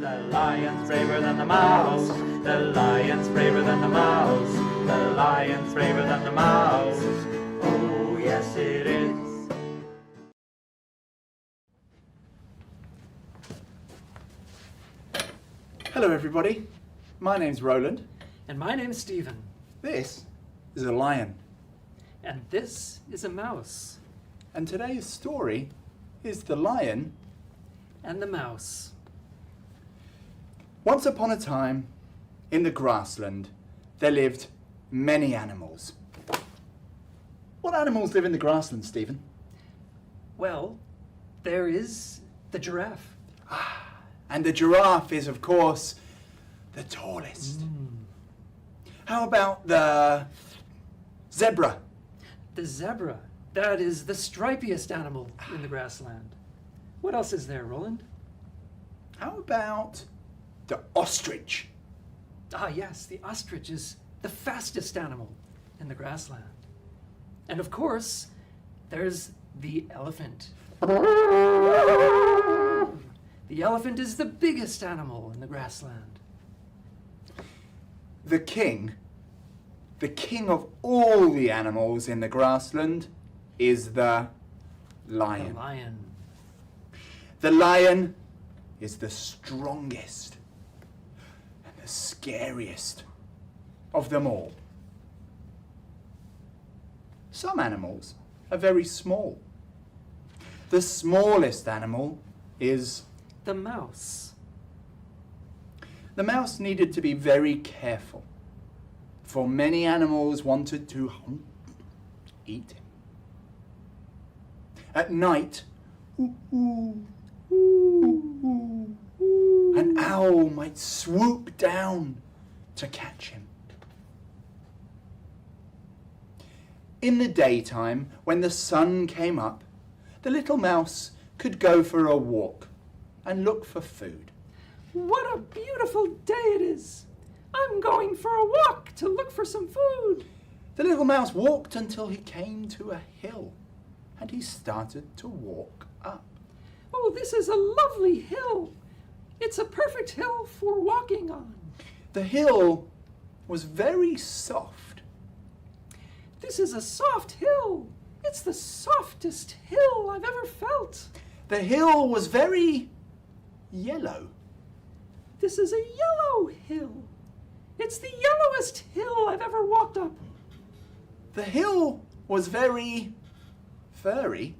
The lion's braver than the mouse. The lion's braver than the mouse. The lion's braver than the mouse. Oh, yes it is. Hello everybody, my name's Roland. And my name's Stephen. This is a lion. And this is a mouse. And today's story is The Lion and the Mouse. Once upon a time, in the grassland, there lived many animals. What animals live in the grassland, Stephen? Well, there is the giraffe. And the giraffe is, of course, the tallest. How about the zebra? The zebra. That is the stripiest animal in the grassland. What else is there, Roland? How about the ostrich? Ah, yes, the ostrich is the fastest animal in the grassland. And of course, there's the elephant. The elephant is the biggest animal in the grassland. The king of all the animals in the grassland is the lion. The lion. The lion is the strongest and the scariest of them all. Some animals are very small. The smallest animal is the mouse. The mouse needed to be very careful, for many animals wanted to eat him. At night, an owl might swoop down to catch him. In the daytime, when the sun came up, the little mouse could go for a walk and look for food. What a beautiful day it is! I'm going for a walk to look for some food. The little mouse walked until he came to a hill, and he started to walk up. Oh, this is a lovely hill. It's a perfect hill for walking on. The hill was very soft. This is a soft hill. It's the softest hill I've ever felt. The hill was very yellow. This is a yellow hill. It's the yellowest hill I've ever walked up. The hill was very furry.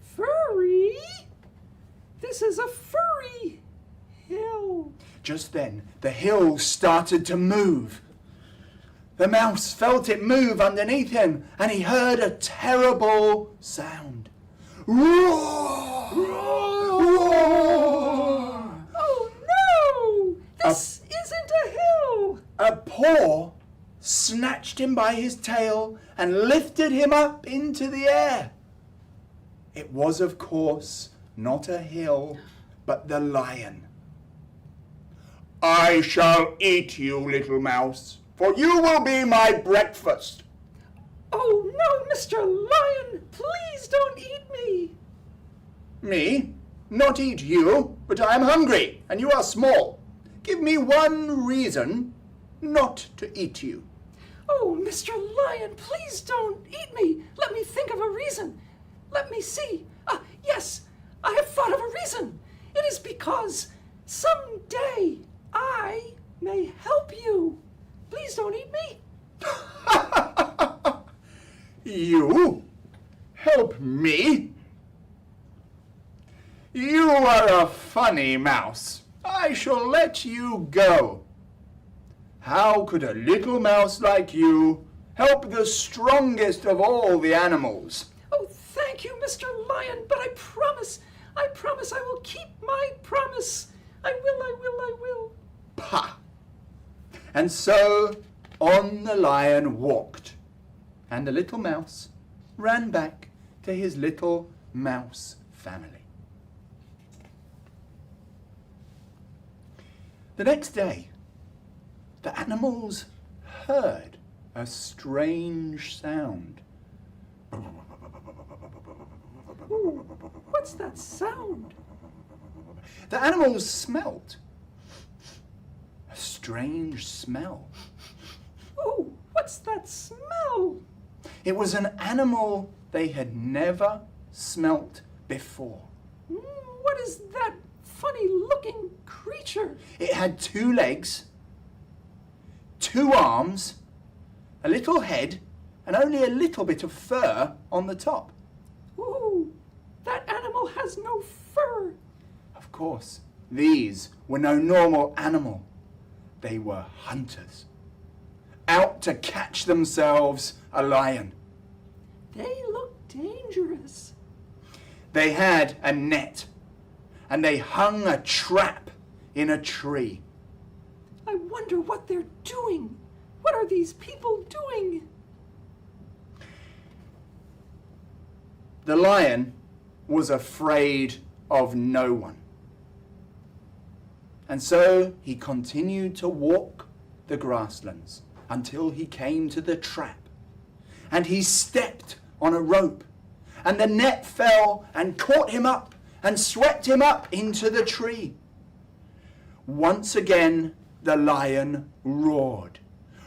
Furry? This is a furry hill. Just then, the hill started to move. The mouse felt it move underneath him, and he heard a terrible sound. Roar! Roar! Oh no! This isn't a hill! A paw snatched him by his tail and lifted him up into the air. It was, of course, not a hill, but the lion. I shall eat you, little mouse, for you will be my breakfast. Oh no, Mr. Lion! Please don't eat me! Me? Not eat you, but I am hungry, and you are small. Give me one reason not to eat you. Oh, Mr. Lion, please don't eat me. Let me think of a reason. Let me see. Yes, I have thought of a reason. It is because someday I may help you. Please don't eat me. You? Help me? You are a funny mouse. I shall let you go. How could a little mouse like you help the strongest of all the animals? Oh, thank you, Mr. Lion, but I promise I will keep my promise. I will. Pah! And so on the lion walked, and the little mouse ran back to his little mouse family. The next day, the animals heard a strange sound. Ooh, what's that sound? The animals smelt strange smell. Oh, what's that smell? It was an animal they had never smelt before. What is that funny-looking creature? It had 2 legs, 2 arms, a little head, and only a little bit of fur on the top. Ooh, that animal has no fur. Of course, these were no normal animal. They were hunters, out to catch themselves a lion. They look dangerous. They had a net, and they hung a trap in a tree. I wonder what they're doing. What are these people doing? The lion was afraid of no one. And so he continued to walk the grasslands until he came to the trap. And he stepped on a rope, and the net fell and caught him up and swept him up into the tree. Once again, the lion roared.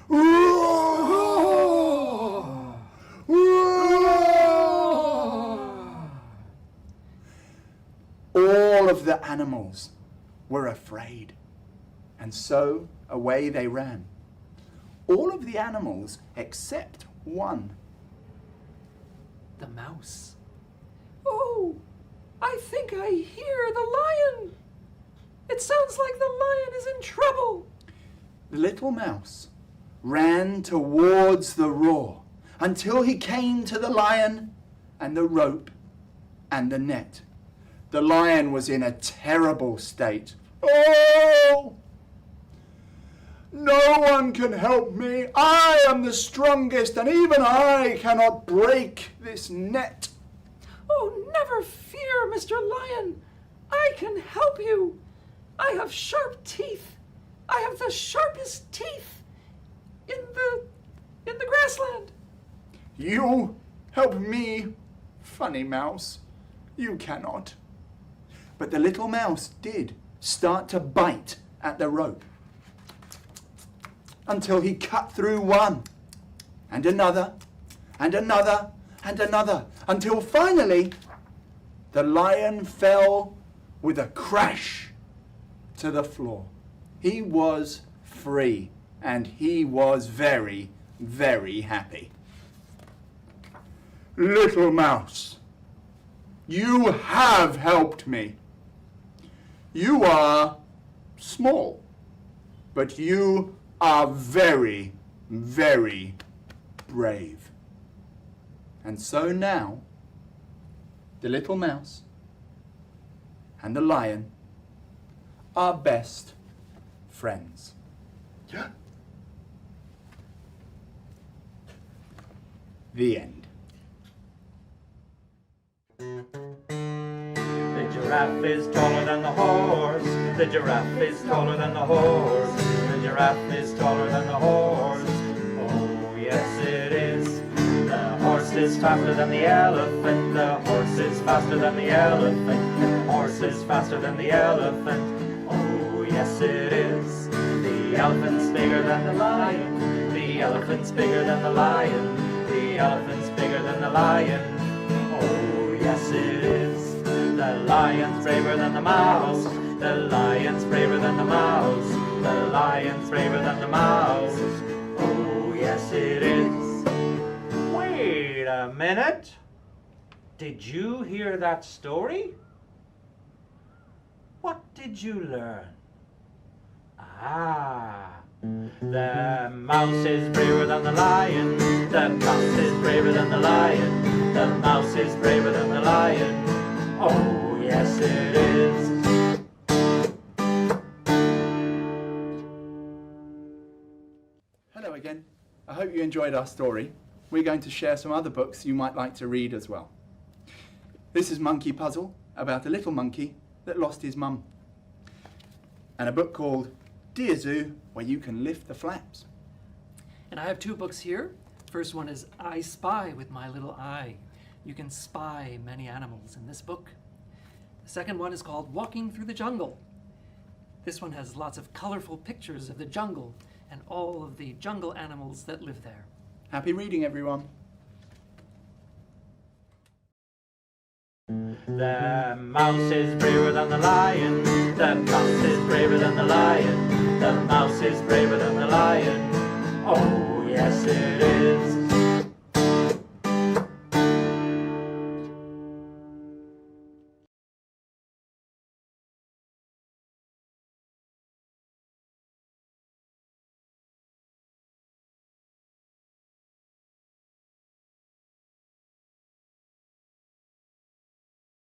Roar! Roar! All of the animals were afraid, and so away they ran. All of the animals except one. The mouse. Oh, I think I hear the lion. It sounds like the lion is in trouble. The little mouse ran towards the roar until he came to the lion and the rope and the net. The lion was in a terrible state. Oh! No one can help me. I am the strongest, and even I cannot break this net. Oh, never fear, Mr. Lion. I can help you. I have sharp teeth. I have the sharpest teeth in the grassland. You help me, funny mouse. You cannot. But the little mouse did start to bite at the rope until he cut through one, and another, and another, and another, until finally the lion fell with a crash to the floor. He was free, and he was very, very happy. Little mouse, you have helped me. You are small, but you are very, very brave. And so now, the little mouse and the lion are best friends. The end. The giraffe is taller than the horse. The giraffe is taller than the horse. The giraffe is taller than the horse. Oh, yes it is. The horse is faster than the elephant. The horse is faster than the elephant. The horse is faster than the elephant. Oh, yes it is. The elephant's bigger than the lion. The elephant's bigger than the lion. The elephant's bigger than the lion. Oh, yes it is. The lion's braver than the mouse. The lion's braver than the mouse. The lion's braver than the mouse. Oh, yes it is. Wait a minute. Did you hear that story? What did you learn? Ah, the mouse is braver than the lion. The mouse is braver than the lion. The mouse is braver than the lion. Oh, yes it is. Hello again. I hope you enjoyed our story. We're going to share some other books you might like to read as well. This is Monkey Puzzle, about a little monkey that lost his mum. And a book called Dear Zoo, where you can lift the flaps. And I have 2 books here. First one is I Spy with My Little Eye. You can spy many animals in this book. The second one is called Walking Through the Jungle. This one has lots of colorful pictures of the jungle and all of the jungle animals that live there. Happy reading, everyone. The mouse is braver than the lion. The mouse is braver than the lion. The mouse is braver than the lion. Oh, yes it is.